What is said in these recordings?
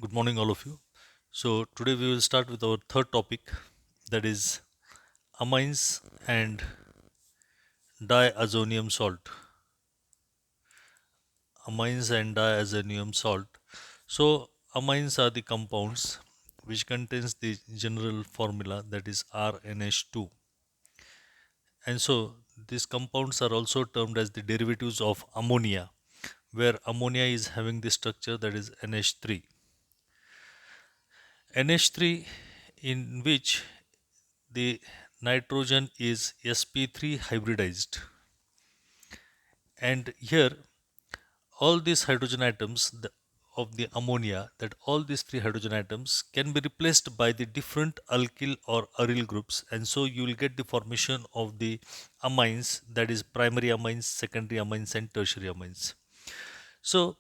Good morning, all of you. So, today we will start with our third topic, that is amines and diazonium salt. Amines and diazonium salt. So, amines are the compounds which contains the general formula, that is RNH2. And so, these compounds are also termed as the derivatives of ammonia, where ammonia is having the structure that is NH3. NH3, in which the nitrogen is sp3 hybridized, and here all these hydrogen atoms of the ammonia, that all these three hydrogen atoms can be replaced by the different alkyl or aryl groups, and so you will get the formation of the amines, that is primary amines, secondary amines, and tertiary amines. So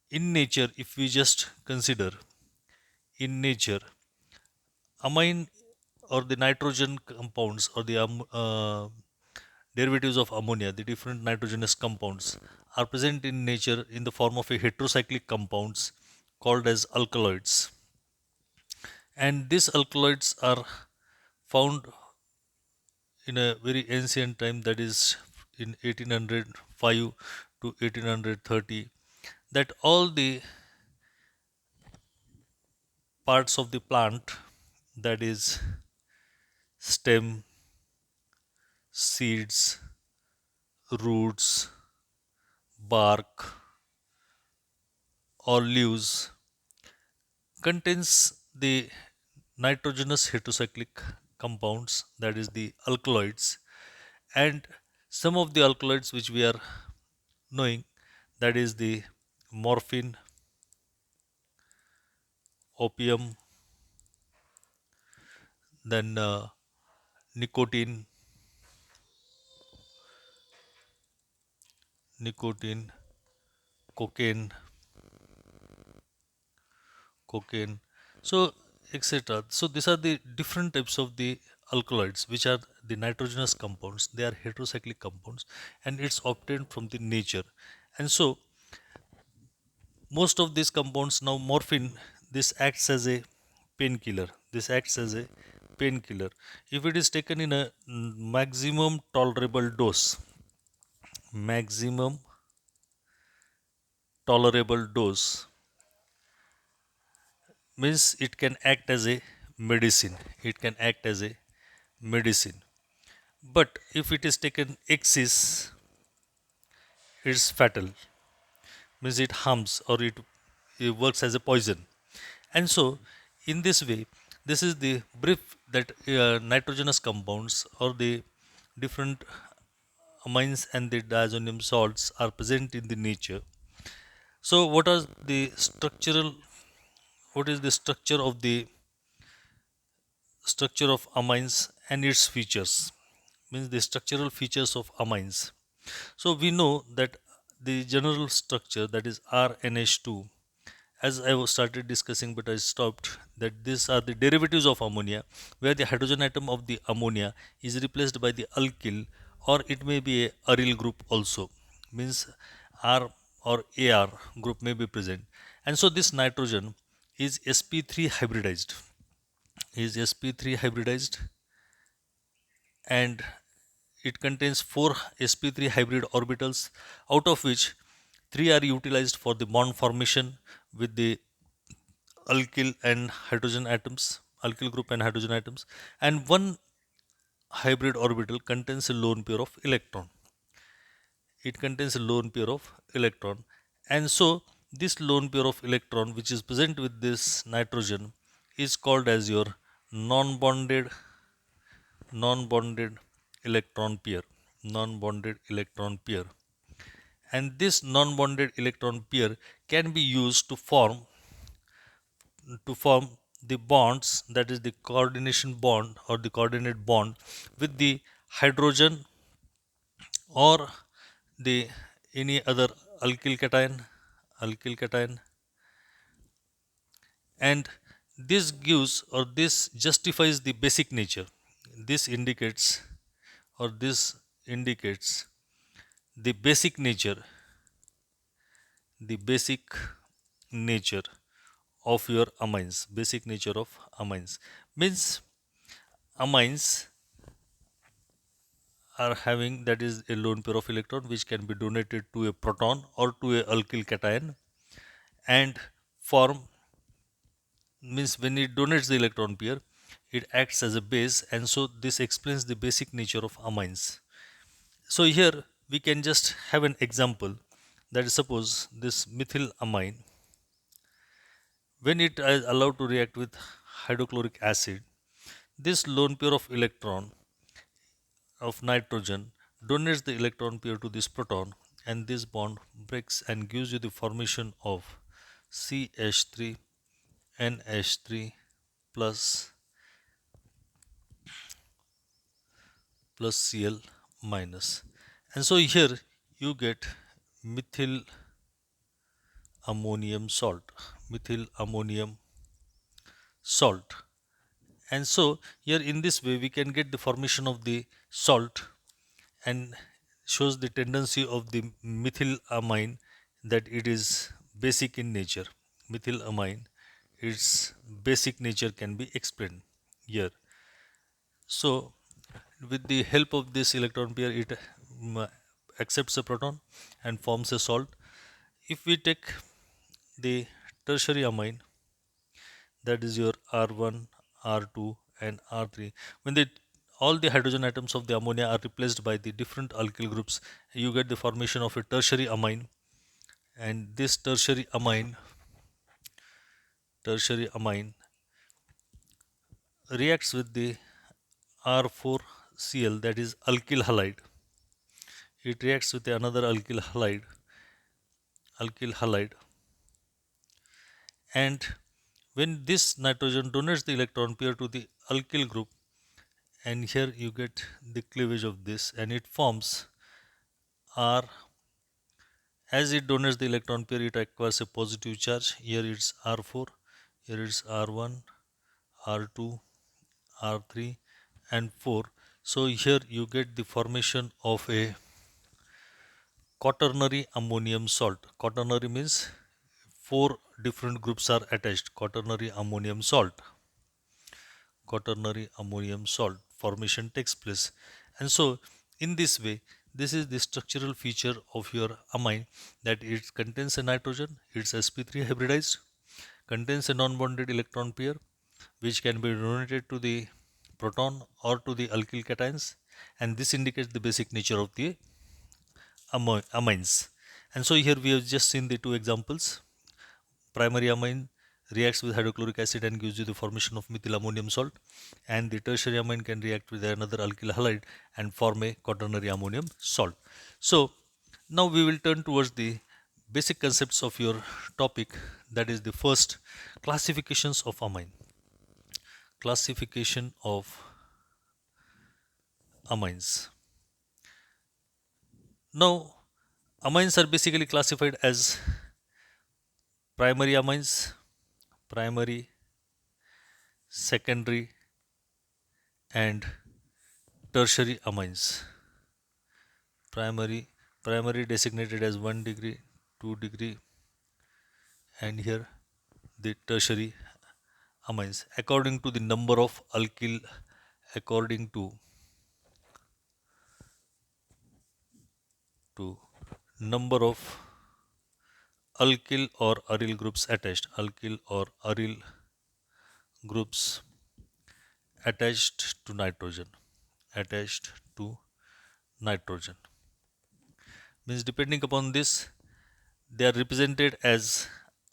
in nature, if we just consider, in nature, amine or the nitrogen compounds or the derivatives of ammonia, the different nitrogenous compounds, are present in nature in the form of a heterocyclic compounds called as alkaloids. And these alkaloids are found in a very ancient time, that is in 1805 to 1830, that all the parts of the plant, that is stem, seeds, roots, bark, or leaves, contains the nitrogenous heterocyclic compounds, that is the alkaloids, and some of the alkaloids which we are knowing, that is the morphine, opium, then nicotine, nicotine, cocaine, cocaine, so etc. So these are the different types of the alkaloids which are the nitrogenous compounds. They are heterocyclic compounds, and it's obtained from the nature. And so most of these compounds, now morphine, this acts as a painkiller. This acts as a painkiller if it is taken in a maximum tolerable dose. Maximum tolerable dose means it can act as a medicine. It can act as a medicine. But if it is taken excess, it's fatal. Means it harms, or it works as a poison. And so, in this way, this is the brief that nitrogenous compounds or the different amines and the diazonium salts are present in the nature. So, what is the structure of amines and its features? Means the structural features of amines. So we know that the general structure, that is RNH2, as I was started discussing but I stopped, that these are the derivatives of ammonia, where the hydrogen atom of the ammonia is replaced by the alkyl, or it may be a aryl group also. Means R or AR group may be present. And so this nitrogen is sp3 hybridized, and it contains 4 sp3 hybrid orbitals, out of which 3 are utilized for the bond formation with the alkyl and hydrogen atoms, alkyl group and hydrogen atoms, and one hybrid orbital contains a lone pair of electron. It contains a lone pair of electron, and so this lone pair of electron, which is present with this nitrogen, is called as your non-bonded non-bonded electron pair. Non-bonded electron pair. And this non-bonded electron pair can be used to form the bonds, that is the coordination bond or the coordinate bond with the hydrogen or the any other alkyl cation, and this justifies the basic nature. This indicates the basic nature of your amines, basic nature of amines. Means amines are having, that is a lone pair of electron which can be donated to a proton or to a alkyl cation, and form, means when it donates the electron pair it acts as a base, and so this explains the basic nature of amines. So here we can just have an example, that is, suppose this methyl amine, when it is allowed to react with hydrochloric acid, this lone pair of electron of nitrogen donates the electron pair to this proton, and this bond breaks and gives you the formation of CH3 NH3 plus Cl minus. And so here you get methyl ammonium salt, methyl ammonium salt. And so here in this way we can get the formation of the salt, and shows the tendency of the methyl amine that it is basic in nature. Methyl amine, its basic nature can be explained here. So with the help of this electron pair, it accepts a proton and forms a salt. If we take the tertiary amine, that is your R1, R2, and R3, when all the hydrogen atoms of the ammonia are replaced by the different alkyl groups, you get the formation of a tertiary amine. And this tertiary amine reacts with the R4Cl, that is alkyl halide. It reacts with another alkyl halide, and when this nitrogen donates the electron pair to the alkyl group, and here you get the cleavage of this, and it forms R. As it donates the electron pair, it acquires a positive charge. Here it's R4, here it's R1, R2, R3, and 4. So here you get the formation of a quaternary ammonium salt. Quaternary means four different groups are attached. Quaternary ammonium salt. Quaternary ammonium salt formation takes place. And so in this way, this is the structural feature of your amine, that it contains a nitrogen, it's sp3 hybridized, contains a non-bonded electron pair which can be donated to the proton or to the alkyl cations, and this indicates the basic nature of the amines. And so here we have just seen the two examples. Primary amine reacts with hydrochloric acid and gives you the formation of methyl ammonium salt, and the tertiary amine can react with another alkyl halide and form a quaternary ammonium salt. So now we will turn towards the basic concepts of your topic, that is the first, classifications of amine. Classification of amines. Now amines are basically classified as primary amines, primary, secondary, and tertiary amines. Primary designated as 1 degree, 2 degree, and here the tertiary amines according to the number of alkyl, according to number of alkyl or aryl groups attached, alkyl or aryl groups attached to nitrogen, attached to nitrogen. Means depending upon this, they are represented as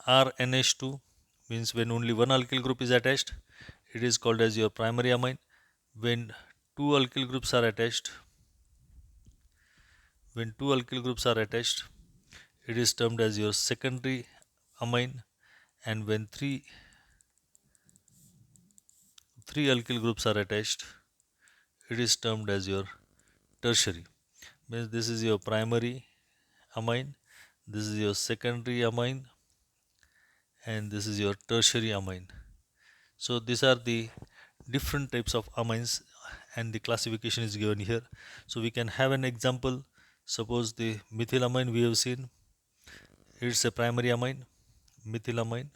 RNH2, means when only one alkyl group is attached, it is called as your primary amine. When two alkyl groups are attached, it is termed as your secondary amine. And when three alkyl groups are attached, it is termed as your tertiary. Means this is your primary amine, this is your secondary amine, and this is your tertiary amine. So these are the different types of amines, and the classification is given here. So we can have an example. Suppose the methylamine we have seen, it's a primary amine, methylamine,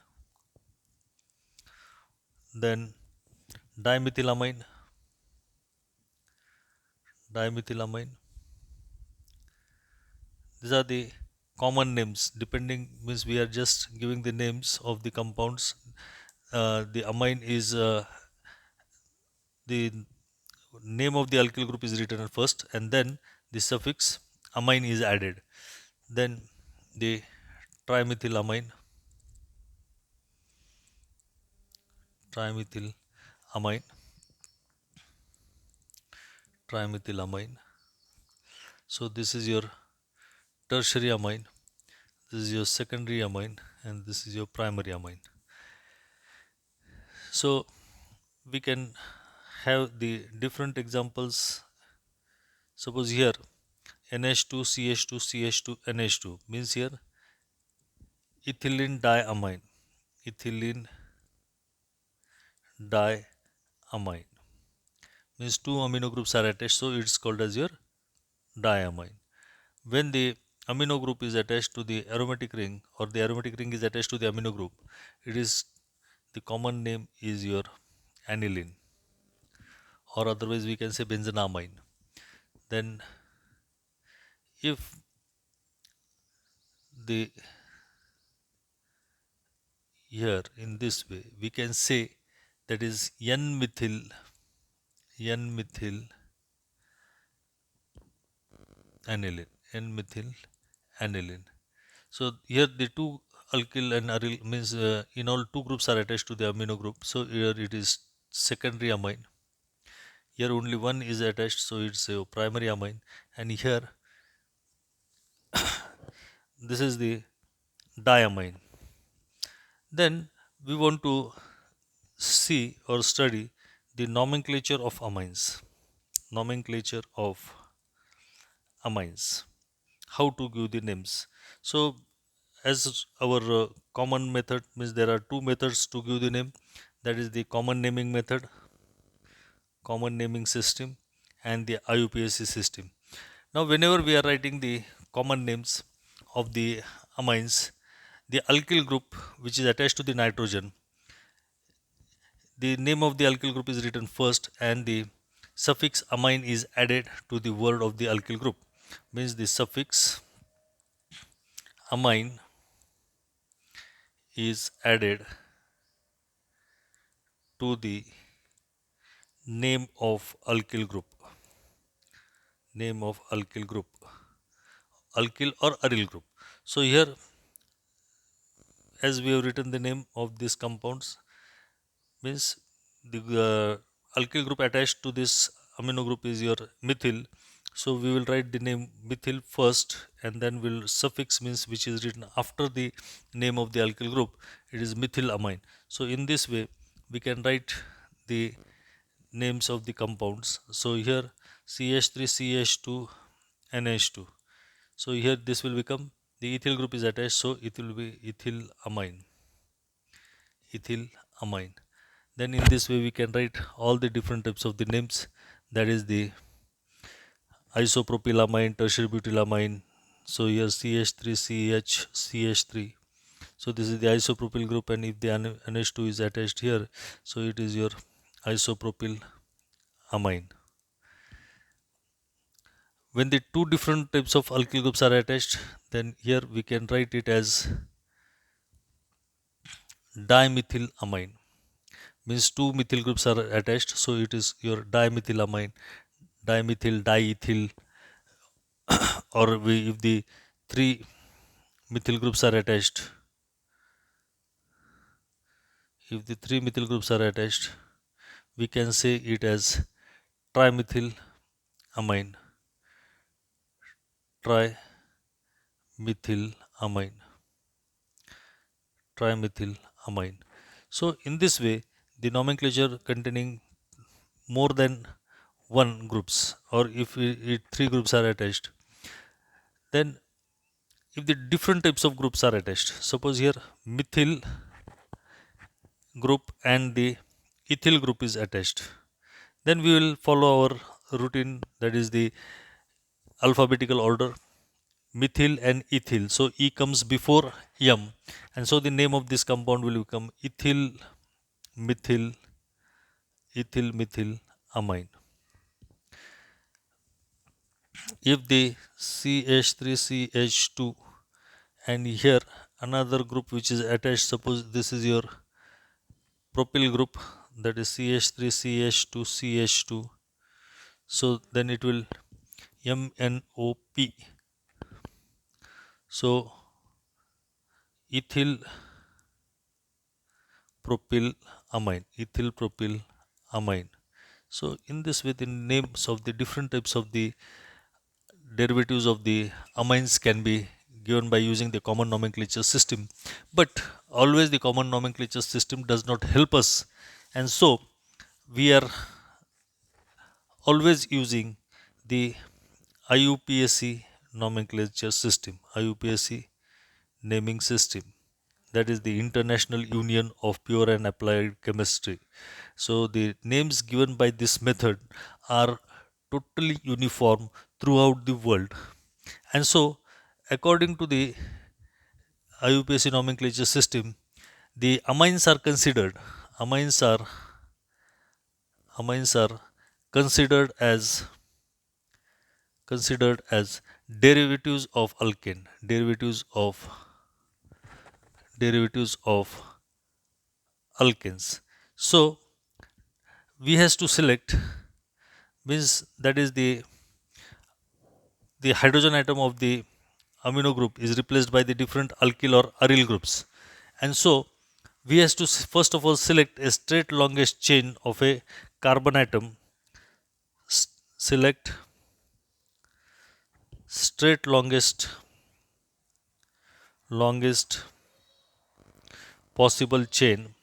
then dimethylamine, dimethylamine. These are the common names. Depending means we are just giving the names of the compounds. The amine is the name of the alkyl group is written at first, and then the suffix amine is added. Then the trimethylamine, trimethylamine, trimethylamine. So this is your tertiary amine, this is your secondary amine, and this is your primary amine. So we can have the different examples. Suppose here NH2 CH2 CH2 NH2 means here ethylene diamine, ethylene diamine means two amino groups are attached, so it's called as your diamine. When the amino group is attached to the aromatic ring, or the aromatic ring is attached to the amino group, it is the common name is your aniline, or otherwise we can say benzenamine. Then if the here in this way we can say that is N-methyl, N-methyl aniline, N-methyl aniline. So here the two alkyl and aryl means in all two groups are attached to the amino group. So here it is secondary amine. Here only one is attached, so it's a primary amine. And here this is the diamine. Then we want to see or study the nomenclature of amines. Nomenclature of amines. How to give the names. So as our common method means there are two methods to give the name, that is the common naming method, common naming system, and the IUPAC system. Now whenever we are writing the common names of the amines, the alkyl group which is attached to the nitrogen, the name of the alkyl group is written first and the suffix amine is added to the word of the alkyl group, means the suffix amine is added to the name of alkyl group, name of alkyl group, alkyl or aryl group. So here as we have written the name of these compounds means the alkyl group attached to this amino group is your methyl, so we will write the name methyl first and then will suffix means which is written after the name of the alkyl group, it is methylamine. So in this way we can write the names of the compounds. So here CH3 CH2 NH2, so here this will become the ethyl group is attached, so it will be ethylamine, ethylamine. Then in this way we can write all the different types of the names, that is the isopropylamine, tertiary butylamine. So here CH3CH CH3, so this is the isopropyl group, and if the NH2 is attached here, so it is your isopropyl amine. When the two different types of alkyl groups are attached, then here we can write it as dimethylamine, means two methyl groups are attached, so it is your dimethylamine, dimethyl, diethyl, or if the three methyl groups are attached, if the three methyl groups are attached, we can say it as trimethylamine, trimethylamine, trimethylamine. So in this way the nomenclature containing more than one groups, or if three groups are attached, then if the different types of groups are attached, suppose here methyl group and the ethyl group is attached, then we will follow our routine, that is the alphabetical order, methyl and ethyl, so E comes before M, and so the name of this compound will become ethyl methyl, ethyl methyl amine. If the CH3CH2 and here another group which is attached, suppose this is your propyl group, that is CH3CH2CH2, so then it will MNOP. So ethyl propyl amine, ethyl propyl amine. So in this way, the names of the different types of the derivatives of the amines can be given by using the common nomenclature system. But always the common nomenclature system does not help us, and so we are always using the IUPAC nomenclature system, IUPAC naming system, that is the International Union of Pure and Applied Chemistry. So the names given by this method are totally uniform throughout the world. And so, according to the IUPAC nomenclature system, the amines are amines are considered as derivatives of alkane, derivatives of alkanes. So we has to select, means that is the hydrogen atom of the amino group is replaced by the different alkyl or aryl groups, and so we has to first of all select a straight longest chain of a carbon atom. Select straight longest possible chain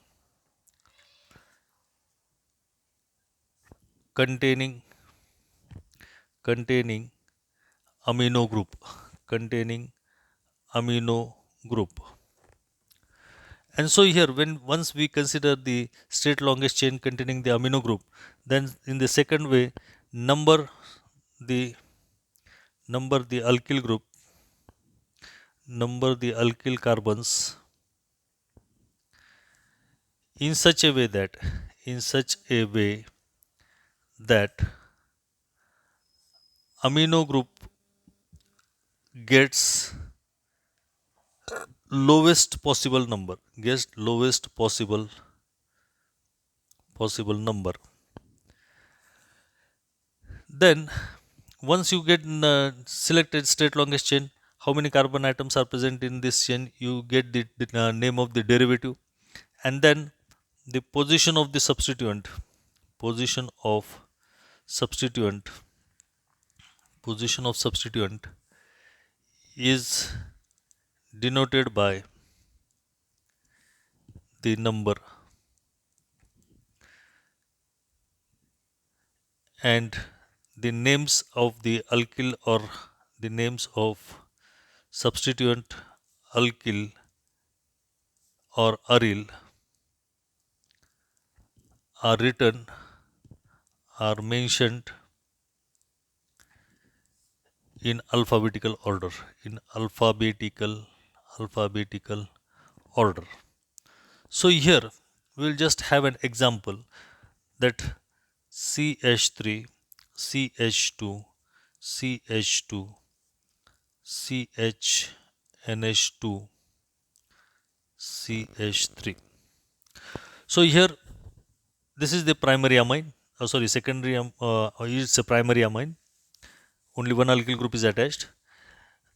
containing containing amino group, containing amino group. And so here, when once we consider the straight longest chain containing the amino group, then in the second way, number the alkyl group, number the alkyl carbons in such a way that in such a way that amino group gets lowest possible number, gets lowest possible number. Then once you get selected straight longest chain, how many carbon atoms are present in this chain, you get the name of the derivative, and then the position of substituent position of substituent is denoted by the number, and the names of the alkyl or the names of substituent alkyl or aryl are written, are mentioned in alphabetical order, in alphabetical order. So here we will just have an example that CH3, CH2, CH2, CHNH2, CH3. So here this is the primary amine, sorry, secondary, it's a primary amine. Only one alkyl group is attached.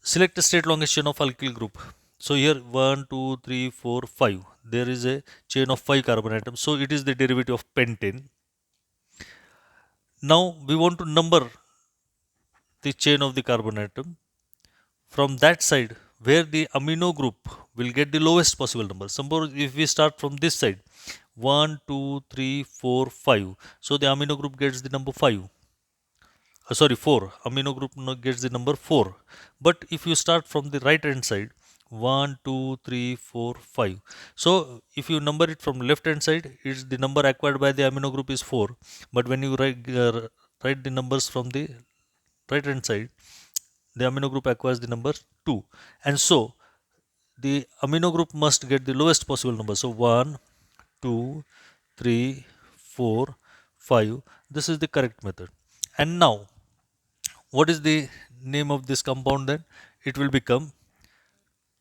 Select a straight longest chain of alkyl group. So here 1, 2, 3, 4, 5. There is a chain of 5 carbon atoms. So it is the derivative of pentane. Now we want to number the chain of the carbon atom from that side where the amino group will get the lowest possible number. Suppose if we start from this side, 1, 2, 3, 4, 5. So the amino group gets the number 5. Sorry, 4. Amino group gets the number 4. But if you start from the right hand side, 1, 2, 3, 4, 5. So if you number it from left hand side, it's the number acquired by the amino group is 4. But when you write the numbers from the right hand side, the amino group acquires the number 2. And so the amino group must get the lowest possible number. So 1, 2, 3, 4, 5. This is the correct method. And now, what is the name of this compound then? It will become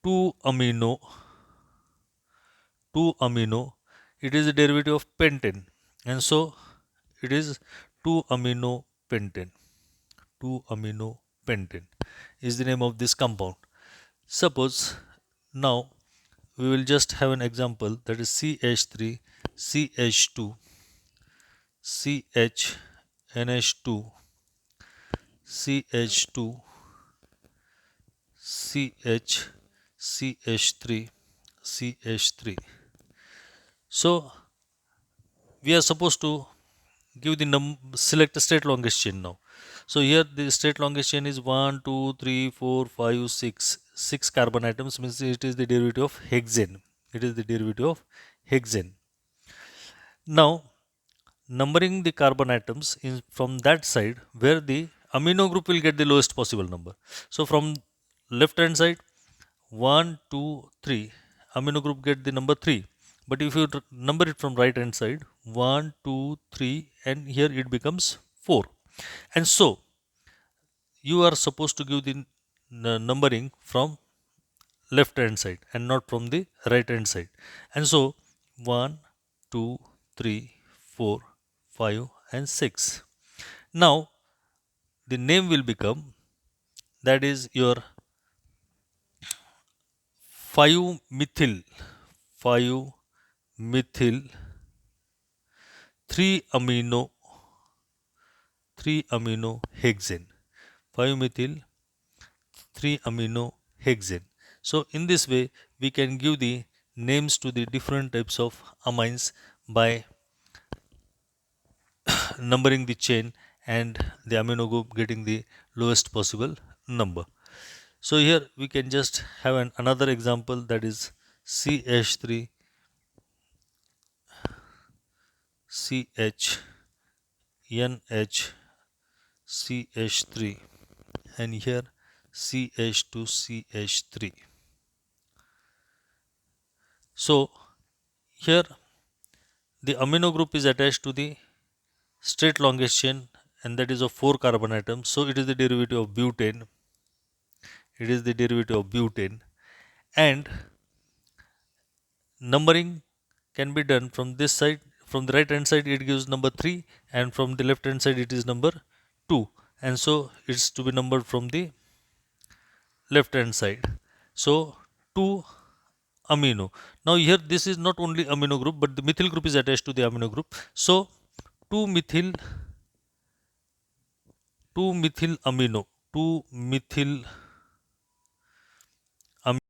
2 amino. 2 amino. It is a derivative of pentane. And so it is 2 amino pentane. 2 amino pentane is the name of this compound. Suppose now we will just have an example, that is CH3, CH2, CHNH2, CH2, CH, CH3, CH3. So we are supposed to give the select the straight longest chain now. So here the straight longest chain is 1, 2, 3, 4, 5, 6. 6 carbon atoms, means it is the derivative of hexane. It is the derivative of hexane. Now numbering the carbon atoms in from that side where the amino group will get the lowest possible number. So from left hand side, 1, 2, 3, amino group get the number 3. But if you number it from right hand side, 1, 2, 3, and here it becomes 4. And so you are supposed to give the numbering from left hand side and not from the right hand side. And so 1, 2, 3, 4, 5, and 6. Now the name will become, that is your 5 methyl 5 methyl 3 amino 3 amino hexane. 5 methyl 3 amino hexane. So in this way we can give the names to the different types of amines by numbering the chain and the amino group getting the lowest possible number. So here we can just have another example, that is CH3, CH, NH, CH3, and here CH2, CH3. So here the amino group is attached to the straight longest chain, and that is of 4 carbon atoms. So it is the derivative of butane. It is the derivative of butane. And numbering can be done from this side. From the right hand side it gives number 3, and from the left hand side it is number 2, and so it's to be numbered from the left hand side. So 2 amino. Now here this is not only amino group, but the methyl group is attached to the amino group. So 2 methyl 2 methyl amino 2 methyl